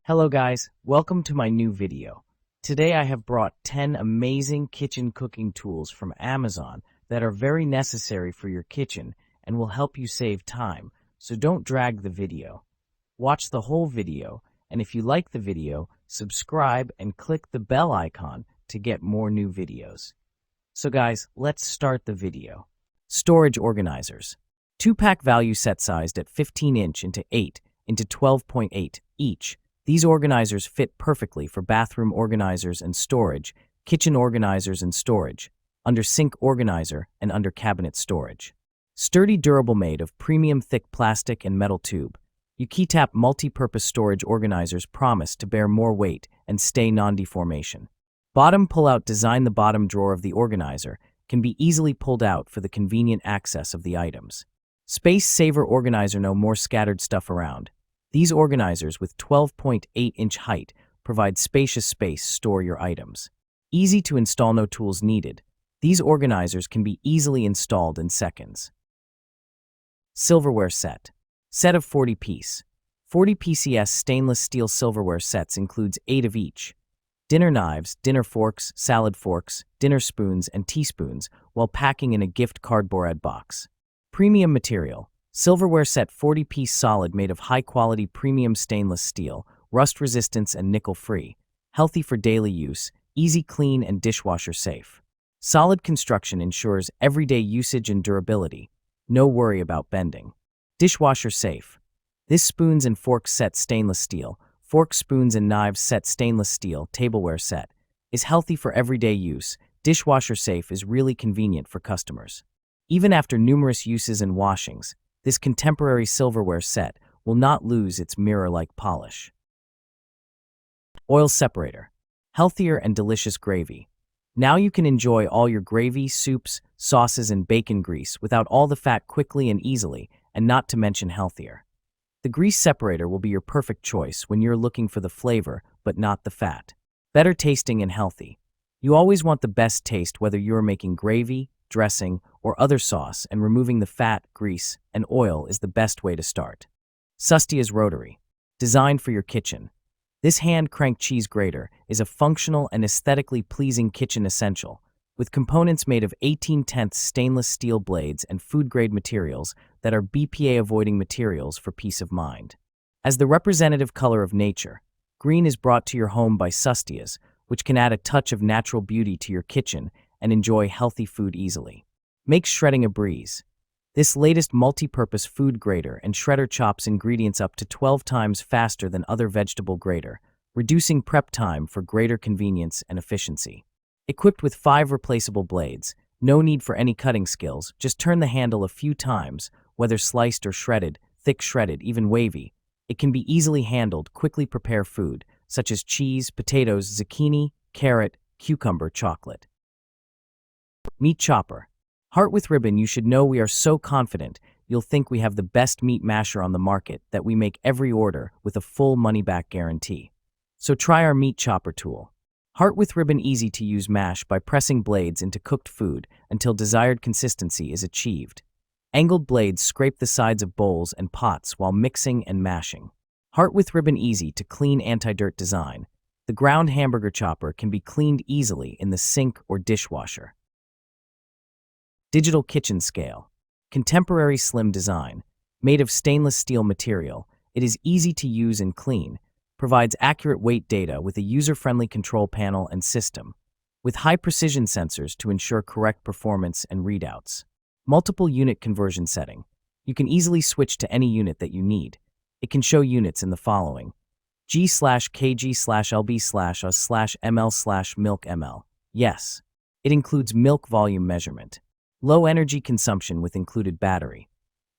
Hello guys, welcome to my new video. Today I have brought 10 amazing kitchen cooking tools from Amazon that are very necessary for your kitchen and will help you save time, so don't drag the video. Watch the whole video, and if you like the video, subscribe and click the bell icon to get more new videos. So guys, let's start the video. Storage organizers. 2-pack value set sized at 15-inch into 8 into 12.8 each. These organizers fit perfectly for bathroom organizers and storage, kitchen organizers and storage, under sink organizer and under cabinet storage. Sturdy, durable, made of premium thick plastic and metal tube. Ukitap multi-purpose storage organizers promise to bear more weight and stay non-deformation. Bottom pull-out design. The bottom drawer of the organizer can be easily pulled out for the convenient access of the items. Space saver organizer. No more scattered stuff around. These organizers with 12.8-inch height provide spacious space to store your items. Easy to install, no tools needed. These organizers can be easily installed in seconds. Silverware set. Set of 40-piece. 40 PCS stainless steel silverware sets includes 8 of each. Dinner knives, dinner forks, salad forks, dinner spoons, and teaspoons while packing in a gift cardboard box. Premium material. Silverware set 40-piece solid made of high-quality premium stainless steel, rust resistance and nickel-free, healthy for daily use, easy clean and dishwasher safe. Solid construction ensures everyday usage and durability. No worry about bending. Dishwasher safe. This spoons and forks set stainless steel, forks, spoons and knives set stainless steel, tableware set, is healthy for everyday use. Dishwasher safe is really convenient for customers. Even after numerous uses and washings, this contemporary silverware set will not lose its mirror-like polish. Oil separator. Healthier and delicious gravy. Now you can enjoy all your gravy, soups, sauces, and bacon grease without all the fat quickly and easily, and not to mention healthier. The grease separator will be your perfect choice when you're looking for the flavor but not the fat. Better tasting and healthy. You always want the best taste whether you're making gravy, dressing, or other sauce, and removing the fat, grease, and oil is the best way to start. Sustia's rotary. Designed for your kitchen. This hand-crank cheese grater is a functional and aesthetically pleasing kitchen essential, with components made of 18/10 stainless steel blades and food-grade materials that are BPA-avoiding materials for peace of mind. As the representative color of nature, green is brought to your home by Sustia's, which can add a touch of natural beauty to your kitchen and enjoy healthy food easily. Makes shredding a breeze. This latest multi-purpose food grater and shredder chops ingredients up to 12 times faster than other vegetable grater, reducing prep time for greater convenience and efficiency. Equipped with 5 replaceable blades, no need for any cutting skills, just turn the handle a few times, whether sliced or shredded, thick shredded, even wavy. It can be easily handled, quickly prepare food, such as cheese, potatoes, zucchini, carrot, cucumber, chocolate. Meat chopper. Heart with ribbon. You should know we are so confident you'll think we have the best meat masher on the market that we make every order with a full money-back guarantee. So try our meat chopper tool. Heart with ribbon, easy to use. Mash by pressing blades into cooked food until desired consistency is achieved. Angled blades scrape the sides of bowls and pots while mixing and mashing. Heart with ribbon, easy to clean, anti-dirt design. The ground hamburger chopper can be cleaned easily in the sink or dishwasher. Digital kitchen scale. Contemporary slim design. Made of stainless steel material, it is easy to use and clean. Provides accurate weight data with a user-friendly control panel and system. With high-precision sensors to ensure correct performance and readouts. Multiple unit conversion setting. You can easily switch to any unit that you need. It can show units in the following: G/kg/lb/us/ml/milk ml. Yes. It includes milk volume measurement. Low energy consumption with included battery.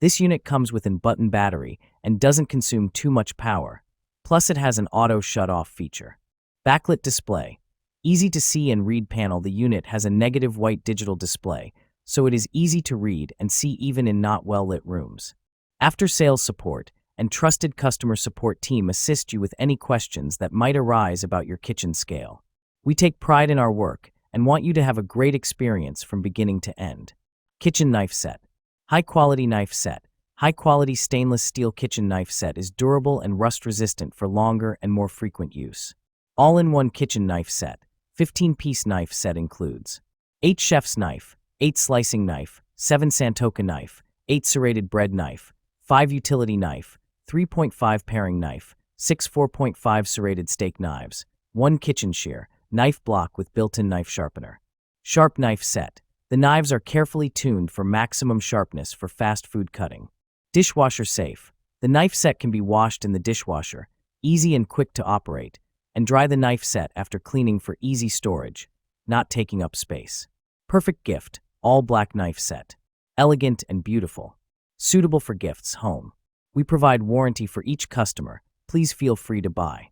This unit comes with an button battery and doesn't consume too much power. Plus it has an auto shut-off feature. Backlit display. Easy to see and read panel. The unit has a negative white digital display, so it is easy to read and see even in not well-lit rooms. After-sales support and trusted customer support team assist you with any questions that might arise about your kitchen scale. We take pride in our work and want you to have a great experience from beginning to end. Kitchen knife set. High-quality knife set. High-quality stainless steel kitchen knife set is durable and rust-resistant for longer and more frequent use. All-in-one kitchen knife set. 15-piece knife set includes 8 chef's knife, 8 slicing knife, 7 santoka knife, 8 serrated bread knife, 5 utility knife, 3.5 paring knife, 6 4.5 serrated steak knives, 1 kitchen shear, knife block with built-in knife sharpener. Sharp knife set. The knives are carefully tuned for maximum sharpness for fast food cutting. Dishwasher safe. The knife set can be washed in the dishwasher, easy and quick to operate, and dry the knife set after cleaning for easy storage, not taking up space. Perfect gift, all black knife set. Elegant and beautiful. Suitable for gifts, home. We provide warranty for each customer. Please feel free to buy.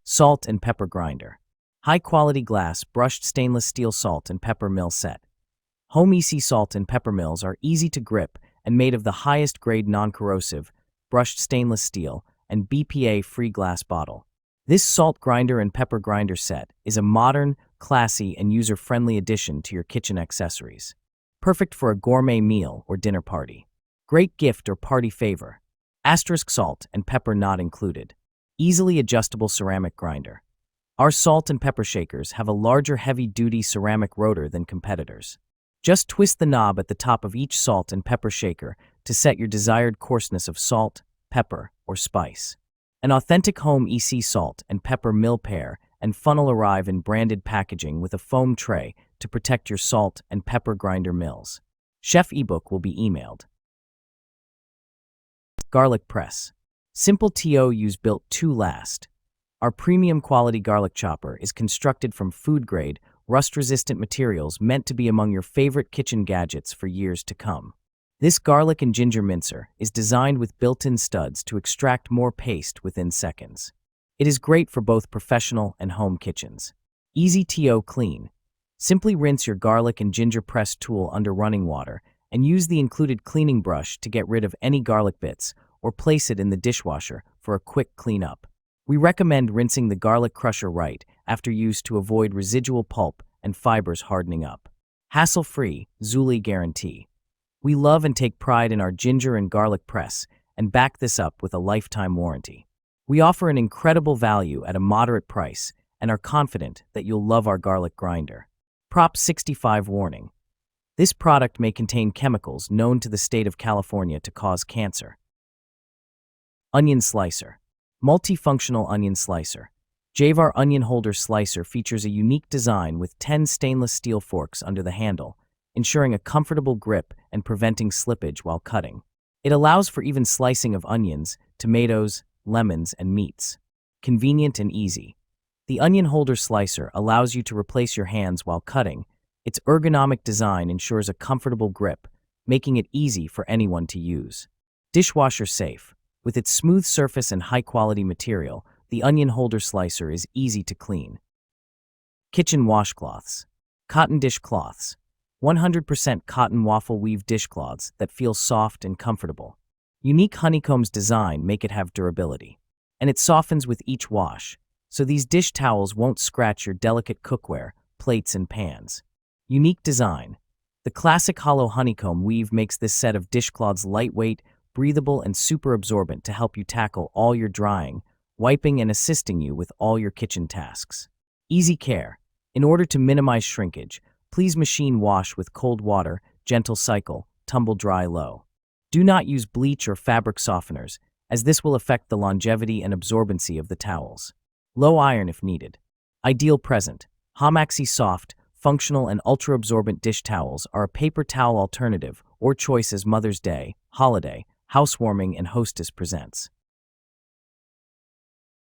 Salt and pepper grinder. High-quality glass brushed stainless steel salt and pepper mill set. Home EC salt and pepper mills are easy to grip and made of the highest grade non-corrosive, brushed stainless steel, and BPA-free glass bottle. This salt grinder and pepper grinder set is a modern, classy, and user-friendly addition to your kitchen accessories. Perfect for a gourmet meal or dinner party. Great gift or party favor. Asterisk salt and pepper not included. Easily adjustable ceramic grinder. Our salt and pepper shakers have a larger heavy-duty ceramic rotor than competitors. Just twist the knob at the top of each salt and pepper shaker to set your desired coarseness of salt, pepper, or spice. An authentic home EC salt and pepper mill pair and funnel arrive in branded packaging with a foam tray to protect your salt and pepper grinder mills. Chef ebook will be emailed. Garlic press. Simple TO use built to last. Our premium quality garlic chopper is constructed from food-grade, rust-resistant materials meant to be among your favorite kitchen gadgets for years to come. This garlic and ginger mincer is designed with built-in studs to extract more paste within seconds. It is great for both professional and home kitchens. Easy TO clean. Simply rinse your garlic and ginger press tool under running water and use the included cleaning brush to get rid of any garlic bits or place it in the dishwasher for a quick cleanup. We recommend rinsing the garlic crusher right after use to avoid residual pulp and fibers hardening up. Hassle-free, Zuli guarantee. We love and take pride in our ginger and garlic press and back this up with a lifetime warranty. We offer an incredible value at a moderate price and are confident that you'll love our garlic grinder. Prop 65 warning. This product may contain chemicals known to the state of California to cause cancer. Onion slicer. Multifunctional onion slicer. Javar onion holder slicer features a unique design with 10 stainless steel forks under the handle, ensuring a comfortable grip and preventing slippage while cutting. It allows for even slicing of onions, tomatoes, lemons, and meats. Convenient and easy. The onion holder slicer allows you to replace your hands while cutting. Its ergonomic design ensures a comfortable grip, making it easy for anyone to use. Dishwasher safe. With its smooth surface and high-quality material, the onion holder slicer is easy to clean. Kitchen washcloths. Cotton dish cloths. 100% cotton waffle weave dishcloths that feel soft and comfortable. Unique honeycombs design make it have durability. And it softens with each wash, so these dish towels won't scratch your delicate cookware, plates, and pans. Unique design. The classic hollow honeycomb weave makes this set of dishcloths lightweight, breathable, and super absorbent to help you tackle all your drying, wiping, and assisting you with all your kitchen tasks. Easy care. In order to minimize shrinkage, please machine wash with cold water, gentle cycle, tumble dry low. Do not use bleach or fabric softeners, as this will affect the longevity and absorbency of the towels. Low iron if needed. Ideal present. Hamaxi soft, functional, and ultra-absorbent dish towels are a paper towel alternative or choice as Mother's Day, holiday, housewarming, and hostess presents.